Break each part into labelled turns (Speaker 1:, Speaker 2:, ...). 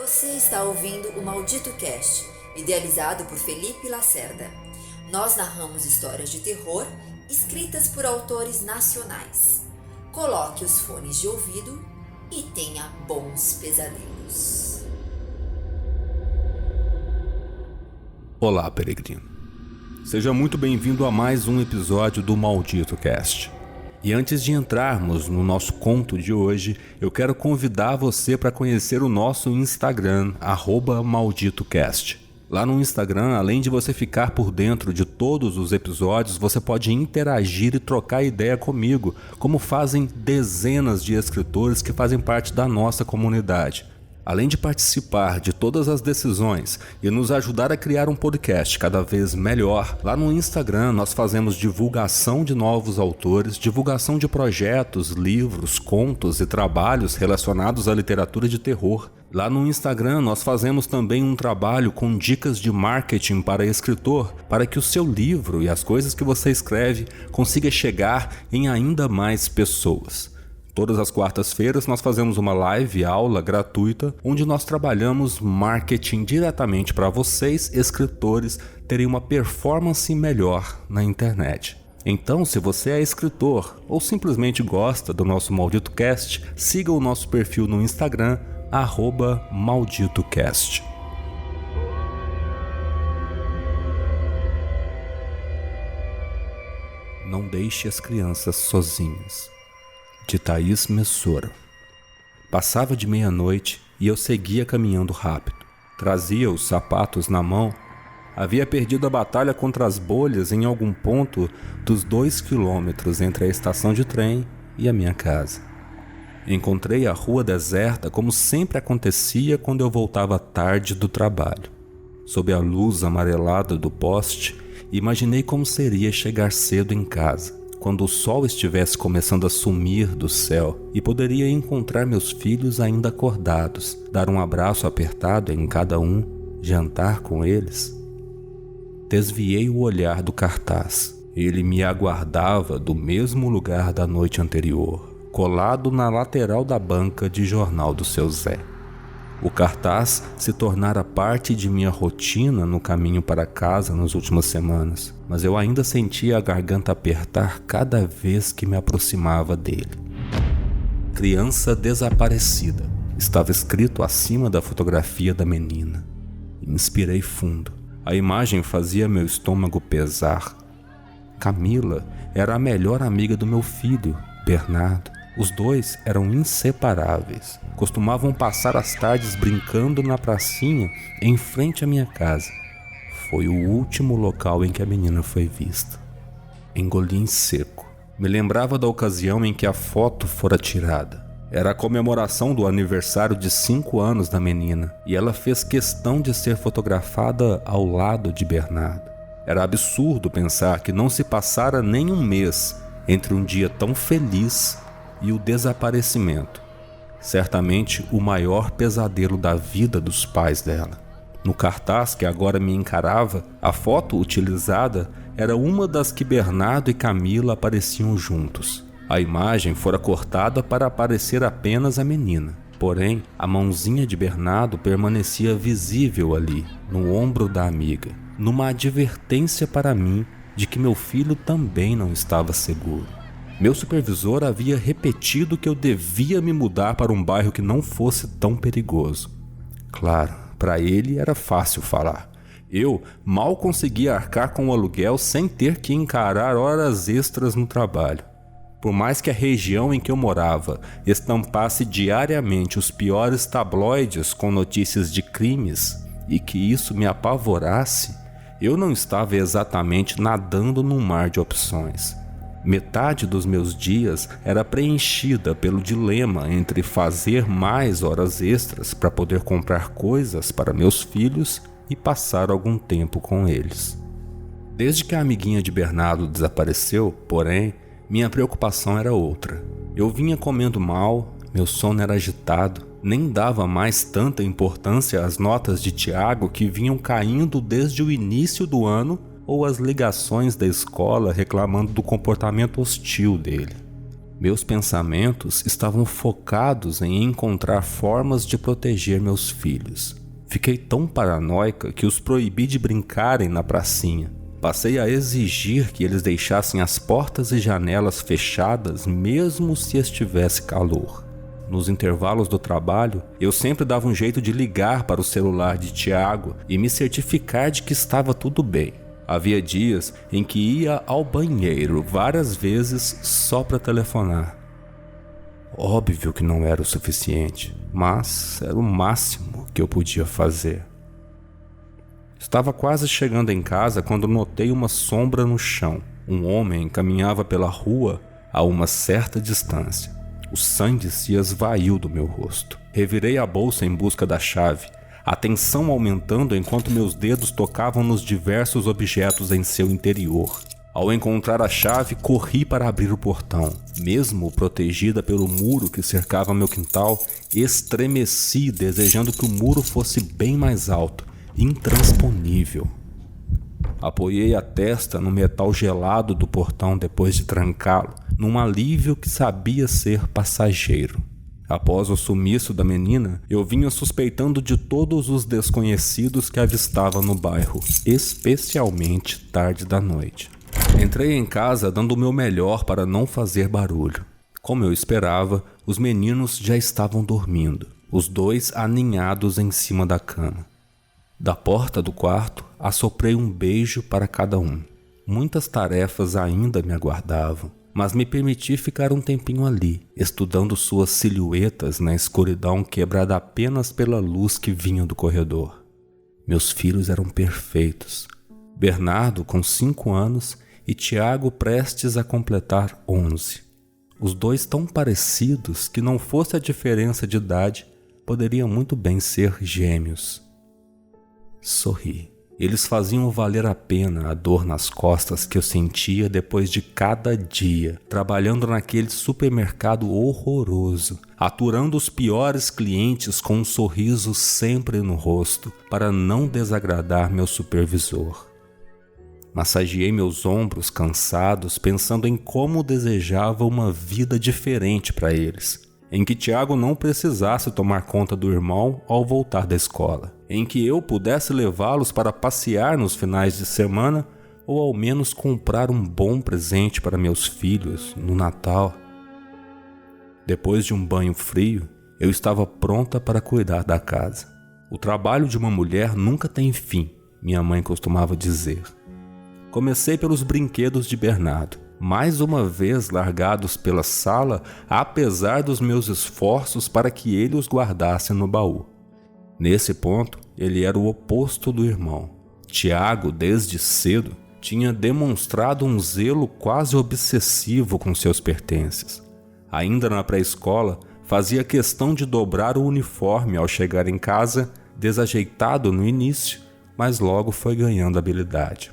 Speaker 1: Você está ouvindo o Maldito Cast, idealizado por Felipe Lacerda. Nós narramos histórias de terror escritas por autores nacionais. Coloque os fones de ouvido e tenha bons pesadelos.
Speaker 2: Olá, peregrino. Seja muito bem-vindo a mais um episódio do Maldito Cast. E antes de entrarmos no nosso conto de hoje, eu quero convidar você para conhecer o nosso Instagram, @malditocast. Lá no Instagram, além de você ficar por dentro de todos os episódios, você pode interagir e trocar ideia comigo, como fazem dezenas de escritores que fazem parte da nossa comunidade. Além de participar de todas as decisões e nos ajudar a criar um podcast cada vez melhor, lá no Instagram nós fazemos divulgação de novos autores, divulgação de projetos, livros, contos e trabalhos relacionados à literatura de terror. Lá no Instagram nós fazemos também um trabalho com dicas de marketing para escritor, para que o seu livro e as coisas que você escreve consiga chegar em ainda mais pessoas. Todas as quartas-feiras nós fazemos uma live aula gratuita onde nós trabalhamos marketing diretamente para vocês, escritores, terem uma performance melhor na internet. Então, se você é escritor ou simplesmente gosta do nosso Maldito Cast, siga o nosso perfil no Instagram, @malditocast. Não deixe as crianças sozinhas. De Thaís Messora. Passava de meia-noite e eu seguia caminhando rápido. Trazia os sapatos na mão. Havia perdido a batalha contra as bolhas em algum ponto dos 2 quilômetros entre a estação de trem e a minha casa. Encontrei a rua deserta como sempre acontecia quando eu voltava tarde do trabalho. Sob a luz amarelada do poste, imaginei como seria chegar cedo em casa, quando o sol estivesse começando a sumir do céu e poderia encontrar meus filhos ainda acordados, dar um abraço apertado em cada um, jantar com eles. Desviei o olhar do cartaz. Ele me aguardava do mesmo lugar da noite anterior, colado na lateral da banca de jornal do seu Zé. O cartaz se tornara parte de minha rotina no caminho para casa nas últimas semanas, mas eu ainda sentia a garganta apertar cada vez que me aproximava dele. Criança desaparecida. Estava escrito acima da fotografia da menina. Inspirei fundo. A imagem fazia meu estômago pesar. Camila era a melhor amiga do meu filho, Bernardo. Os dois eram inseparáveis. Costumavam passar as tardes brincando na pracinha em frente à minha casa. Foi o último local em que a menina foi vista. Engoli em seco. Me lembrava da ocasião em que a foto fora tirada. Era a comemoração do aniversário de 5 anos da menina e ela fez questão de ser fotografada ao lado de Bernardo. Era absurdo pensar que não se passara nem um mês entre um dia tão feliz e o desaparecimento. Certamente o maior pesadelo da vida dos pais dela. No cartaz que agora me encarava, a foto utilizada era uma das que Bernardo e Camila apareciam juntos. A imagem fora cortada para aparecer apenas a menina. Porém, a mãozinha de Bernardo permanecia visível ali, no ombro da amiga, numa advertência para mim de que meu filho também não estava seguro. Meu supervisor havia repetido que eu devia me mudar para um bairro que não fosse tão perigoso. Claro, para ele era fácil falar. Eu mal conseguia arcar com o aluguel sem ter que encarar horas extras no trabalho. Por mais que a região em que eu morava estampasse diariamente os piores tabloides com notícias de crimes e que isso me apavorasse, eu não estava exatamente nadando num mar de opções. Metade dos meus dias era preenchida pelo dilema entre fazer mais horas extras para poder comprar coisas para meus filhos e passar algum tempo com eles. Desde que a amiguinha de Bernardo desapareceu, porém, minha preocupação era outra. Eu vinha comendo mal, meu sono era agitado, nem dava mais tanta importância às notas de Tiago que vinham caindo desde o início do ano ou as ligações da escola reclamando do comportamento hostil dele. Meus pensamentos estavam focados em encontrar formas de proteger meus filhos. Fiquei tão paranoica que os proibi de brincarem na pracinha. Passei a exigir que eles deixassem as portas e janelas fechadas mesmo se estivesse calor. Nos intervalos do trabalho, eu sempre dava um jeito de ligar para o celular de Tiago e me certificar de que estava tudo bem. Havia dias em que ia ao banheiro várias vezes só para telefonar. Óbvio que não era o suficiente, mas era o máximo que eu podia fazer. Estava quase chegando em casa quando notei uma sombra no chão. Um homem caminhava pela rua a uma certa distância. O sangue se esvaiu do meu rosto. Revirei a bolsa em busca da chave, a tensão aumentando enquanto meus dedos tocavam nos diversos objetos em seu interior. Ao encontrar a chave, corri para abrir o portão. Mesmo protegida pelo muro que cercava meu quintal, estremeci desejando que o muro fosse bem mais alto, intransponível. Apoiei a testa no metal gelado do portão depois de trancá-lo, num alívio que sabia ser passageiro. Após o sumiço da menina, eu vinha suspeitando de todos os desconhecidos que avistava no bairro, especialmente tarde da noite. Entrei em casa dando o meu melhor para não fazer barulho. Como eu esperava, os meninos já estavam dormindo, os dois aninhados em cima da cama. Da porta do quarto, assoprei um beijo para cada um. Muitas tarefas ainda me aguardavam, mas me permiti ficar um tempinho ali, estudando suas silhuetas na escuridão quebrada apenas pela luz que vinha do corredor. Meus filhos eram perfeitos. Bernardo com 5 anos e Tiago prestes a completar 11. Os dois tão parecidos que, não fosse a diferença de idade, poderiam muito bem ser gêmeos. Sorri. Eles faziam valer a pena a dor nas costas que eu sentia depois de cada dia, trabalhando naquele supermercado horroroso, aturando os piores clientes com um sorriso sempre no rosto, para não desagradar meu supervisor. Massageei meus ombros cansados, pensando em como desejava uma vida diferente para eles, em que Tiago não precisasse tomar conta do irmão ao voltar da escola, em que eu pudesse levá-los para passear nos finais de semana ou ao menos comprar um bom presente para meus filhos no Natal. Depois de um banho frio, eu estava pronta para cuidar da casa. O trabalho de uma mulher nunca tem fim, minha mãe costumava dizer. Comecei pelos brinquedos de Bernardo, mais uma vez largados pela sala, apesar dos meus esforços para que ele os guardasse no baú. Nesse ponto, ele era o oposto do irmão. Tiago, desde cedo, tinha demonstrado um zelo quase obsessivo com seus pertences. Ainda na pré-escola, fazia questão de dobrar o uniforme ao chegar em casa, desajeitado no início, mas logo foi ganhando habilidade.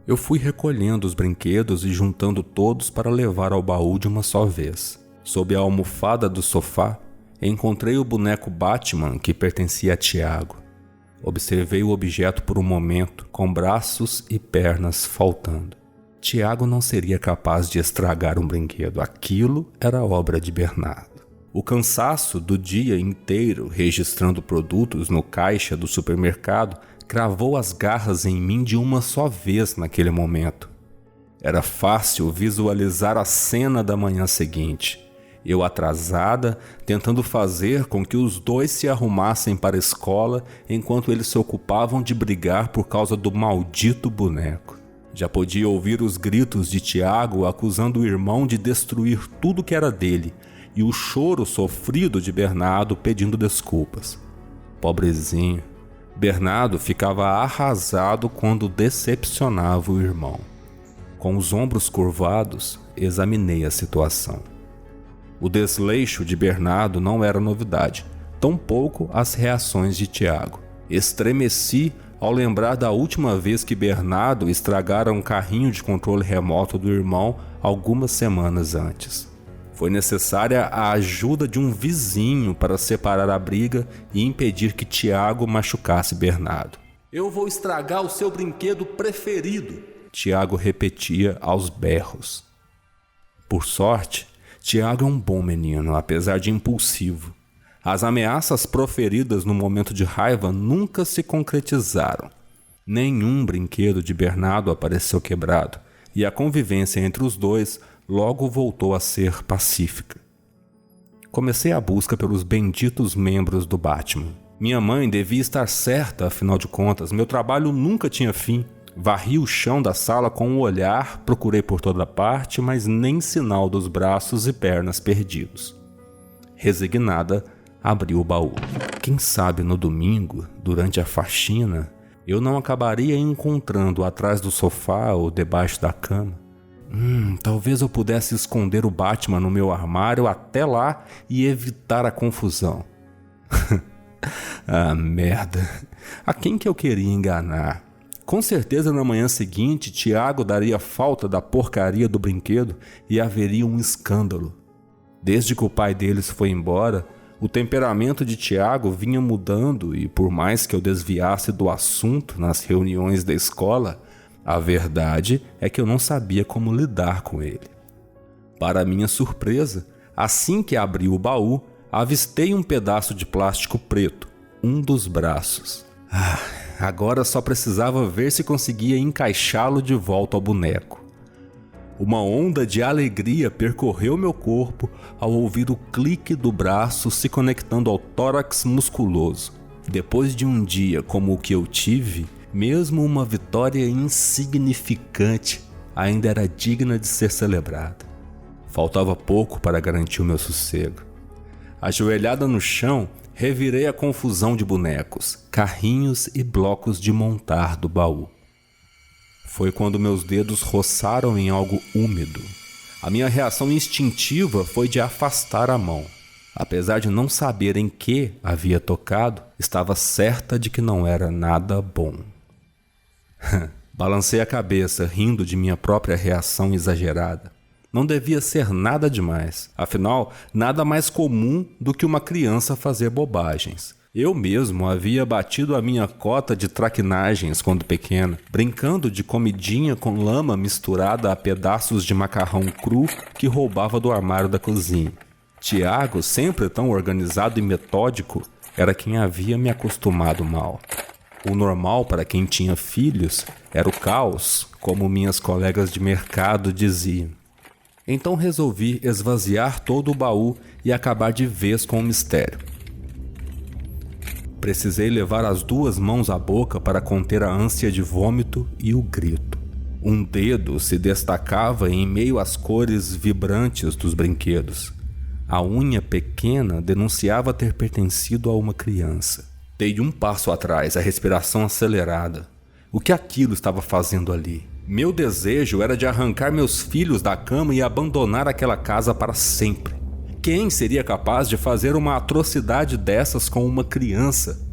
Speaker 2: Eu fui recolhendo os brinquedos e juntando todos para levar ao baú de uma só vez. Sob a almofada do sofá, encontrei o boneco Batman que pertencia a Tiago. Observei o objeto por um momento, com braços e pernas faltando. Tiago não seria capaz de estragar um brinquedo. Aquilo era obra de Bernardo. O cansaço do dia inteiro registrando produtos no caixa do supermercado cravou as garras em mim de uma só vez naquele momento. Era fácil visualizar a cena da manhã seguinte. Eu atrasada, tentando fazer com que os dois se arrumassem para a escola enquanto eles se ocupavam de brigar por causa do maldito boneco. Já podia ouvir os gritos de Tiago acusando o irmão de destruir tudo que era dele e o choro sofrido de Bernardo pedindo desculpas. Pobrezinho. Bernardo ficava arrasado quando decepcionava o irmão. Com os ombros curvados, examinei a situação. O desleixo de Bernardo não era novidade, tampouco as reações de Tiago. Estremeci ao lembrar da última vez que Bernardo estragara um carrinho de controle remoto do irmão algumas semanas antes. Foi necessária a ajuda de um vizinho para separar a briga e impedir que Tiago machucasse Bernardo. "Eu vou estragar o seu brinquedo preferido", Tiago repetia aos berros. Por sorte, Tiago é um bom menino, apesar de impulsivo. As ameaças proferidas no momento de raiva nunca se concretizaram. Nenhum brinquedo de Bernardo apareceu quebrado, e a convivência entre os dois logo voltou a ser pacífica. Comecei a busca pelos benditos membros do Batman. Minha mãe devia estar certa, afinal de contas, meu trabalho nunca tinha fim. Varri o chão da sala com um olhar, procurei por toda parte, mas nem sinal dos braços e pernas perdidos. Resignada, abri o baú. Quem sabe no domingo, durante a faxina, eu não acabaria encontrando atrás do sofá ou debaixo da cama. Talvez eu pudesse esconder o Batman no meu armário até lá e evitar a confusão. Ah, merda. A quem que eu queria enganar? Com certeza na manhã seguinte, Tiago daria falta da porcaria do brinquedo e haveria um escândalo. Desde que o pai deles foi embora, o temperamento de Tiago vinha mudando e por mais que eu desviasse do assunto nas reuniões da escola, a verdade é que eu não sabia como lidar com ele. Para minha surpresa, assim que abri o baú, avistei um pedaço de plástico preto, um dos braços. Agora só precisava ver se conseguia encaixá-lo de volta ao boneco. Uma onda de alegria percorreu meu corpo ao ouvir o clique do braço se conectando ao tórax musculoso. Depois de um dia como o que eu tive, mesmo uma vitória insignificante ainda era digna de ser celebrada. Faltava pouco para garantir o meu sossego. Ajoelhada no chão, revirei a confusão de bonecos, carrinhos e blocos de montar do baú. Foi quando meus dedos roçaram em algo úmido. A minha reação instintiva foi de afastar a mão. Apesar de não saber em que havia tocado, estava certa de que não era nada bom. Balancei a cabeça, rindo de minha própria reação exagerada. Não devia ser nada demais. Afinal, nada mais comum do que uma criança fazer bobagens. Eu mesmo havia batido a minha cota de traquinagens quando pequeno, brincando de comidinha com lama misturada a pedaços de macarrão cru que roubava do armário da cozinha. Tiago, sempre tão organizado e metódico, era quem havia me acostumado mal. O normal para quem tinha filhos era o caos, como minhas colegas de mercado diziam. Então resolvi esvaziar todo o baú e acabar de vez com o mistério. Precisei levar as 2 mãos à boca para conter a ânsia de vômito e o grito. Um dedo se destacava em meio às cores vibrantes dos brinquedos. A unha pequena denunciava ter pertencido a uma criança. Dei um passo atrás, a respiração acelerada. O que aquilo estava fazendo ali? Meu desejo era de arrancar meus filhos da cama e abandonar aquela casa para sempre. Quem seria capaz de fazer uma atrocidade dessas com uma criança?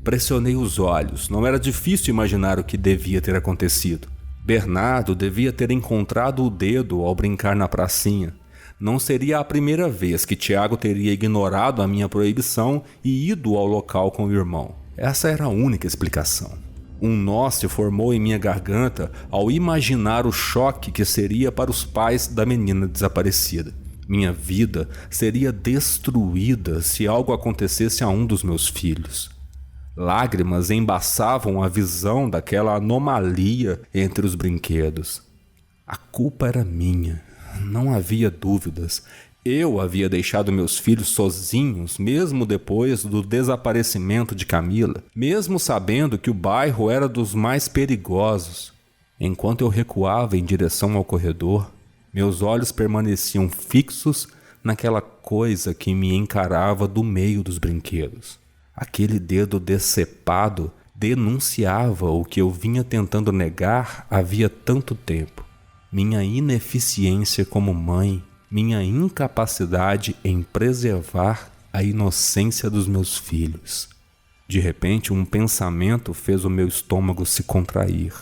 Speaker 2: Pressionei os olhos. Não era difícil imaginar o que devia ter acontecido. Bernardo devia ter encontrado o dedo ao brincar na pracinha. Não seria a primeira vez que Tiago teria ignorado a minha proibição e ido ao local com o irmão. Essa era a única explicação. Um nó se formou em minha garganta ao imaginar o choque que seria para os pais da menina desaparecida. Minha vida seria destruída se algo acontecesse a um dos meus filhos. Lágrimas embaçavam a visão daquela anomalia entre os brinquedos. A culpa era minha, não havia dúvidas. Eu havia deixado meus filhos sozinhos, mesmo depois do desaparecimento de Camila, mesmo sabendo que o bairro era dos mais perigosos. Enquanto eu recuava em direção ao corredor, meus olhos permaneciam fixos naquela coisa que me encarava do meio dos brinquedos. Aquele dedo decepado denunciava o que eu vinha tentando negar havia tanto tempo. Minha ineficiência como mãe, minha incapacidade em preservar a inocência dos meus filhos. De repente, um pensamento fez o meu estômago se contrair.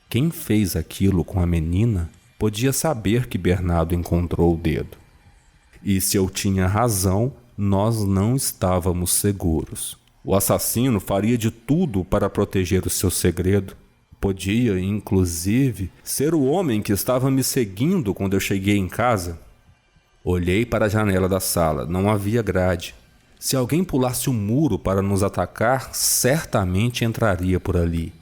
Speaker 2: Quem fez aquilo com a menina podia saber que Bernardo encontrou o dedo. E se eu tinha razão, nós não estávamos seguros. O assassino faria de tudo para proteger o seu segredo. Podia, inclusive, ser o homem que estava me seguindo quando eu cheguei em casa. Olhei para a janela da sala, não havia grade. Se alguém pulasse o muro para nos atacar, certamente entraria por ali.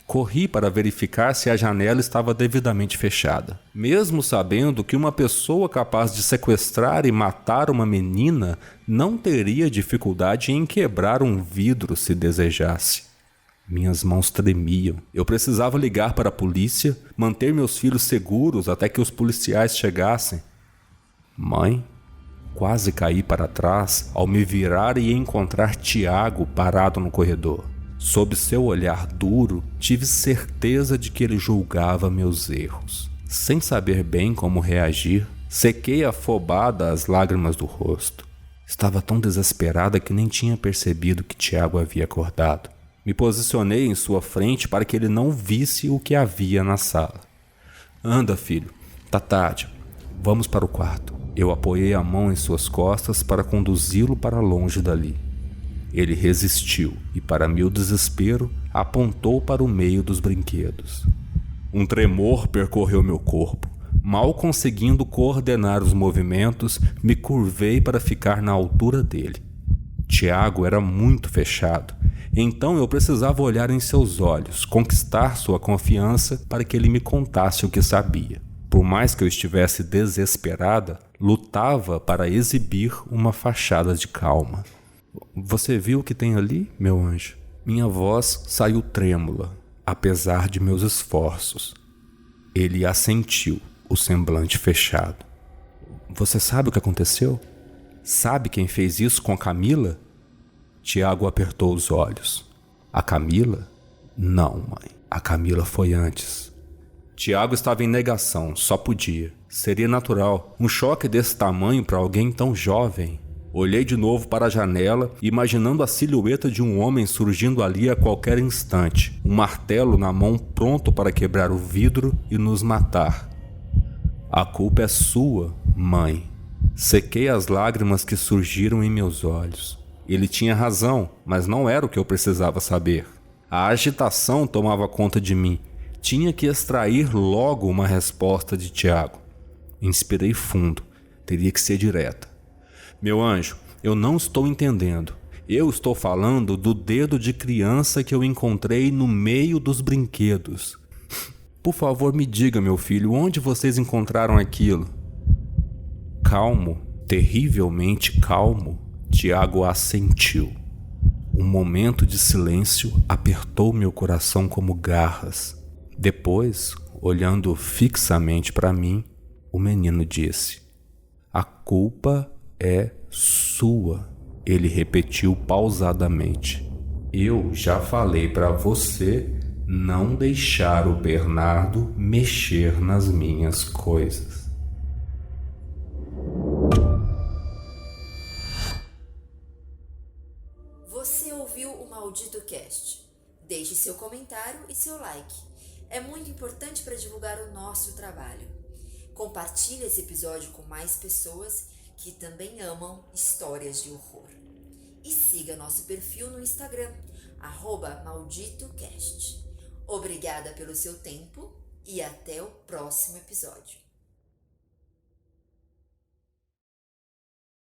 Speaker 2: Corri para verificar se a janela estava devidamente fechada. Mesmo sabendo que uma pessoa capaz de sequestrar e matar uma menina não teria dificuldade em quebrar um vidro se desejasse. Minhas mãos tremiam. Eu precisava ligar para a polícia, manter meus filhos seguros até que os policiais chegassem. Mãe, quase caí para trás ao me virar e encontrar Tiago parado no corredor. Sob seu olhar duro, tive certeza de que ele julgava meus erros. Sem saber bem como reagir, sequei afobada as lágrimas do rosto. Estava tão desesperada que nem tinha percebido que Tiago havia acordado. Me posicionei em sua frente para que ele não visse o que havia na sala. Anda, filho, tá tarde. Vamos para o quarto. Eu apoiei a mão em suas costas para conduzi-lo para longe dali. Ele resistiu e, para meu desespero, apontou para o meio dos brinquedos. Um tremor percorreu meu corpo. Mal conseguindo coordenar os movimentos, me curvei para ficar na altura dele. Tiago era muito fechado, então eu precisava olhar em seus olhos, conquistar sua confiança para que ele me contasse o que sabia. Por mais que eu estivesse desesperada, lutava para exibir uma fachada de calma. Você viu o que tem ali, meu anjo? Minha voz saiu trêmula, apesar de meus esforços. Ele assentiu, o semblante fechado. Você sabe o que aconteceu? Sabe quem fez isso com a Camila? Tiago apertou os olhos. A Camila? Não, mãe. A Camila foi antes. Tiago estava em negação, só podia. Seria natural. Um choque desse tamanho para alguém tão jovem. Olhei de novo para a janela, imaginando a silhueta de um homem surgindo ali a qualquer instante, um martelo na mão pronto para quebrar o vidro e nos matar. A culpa é sua, mãe. Sequei as lágrimas que surgiram em meus olhos. Ele tinha razão, mas não era o que eu precisava saber. A agitação tomava conta de mim. Tinha que extrair logo uma resposta de Tiago. Inspirei fundo. Teria que ser direta. Meu anjo, eu não estou entendendo. Eu estou falando do dedo de criança que eu encontrei no meio dos brinquedos. Por favor, me diga, meu filho, onde vocês encontraram aquilo? Calmo, terrivelmente calmo, Tiago assentiu. Um momento de silêncio apertou meu coração como garras. Depois, olhando fixamente para mim, o menino disse: "A culpa é sua", ele repetiu pausadamente. "Eu já falei para você não deixar o Bernardo mexer nas minhas coisas."
Speaker 1: Você ouviu o Maldito Cast? Deixe seu comentário e seu like. É muito importante para divulgar o nosso trabalho. Compartilhe esse episódio com mais pessoas que também amam histórias de horror. E siga nosso perfil no Instagram, @malditocast. Obrigada pelo seu tempo e até o próximo episódio.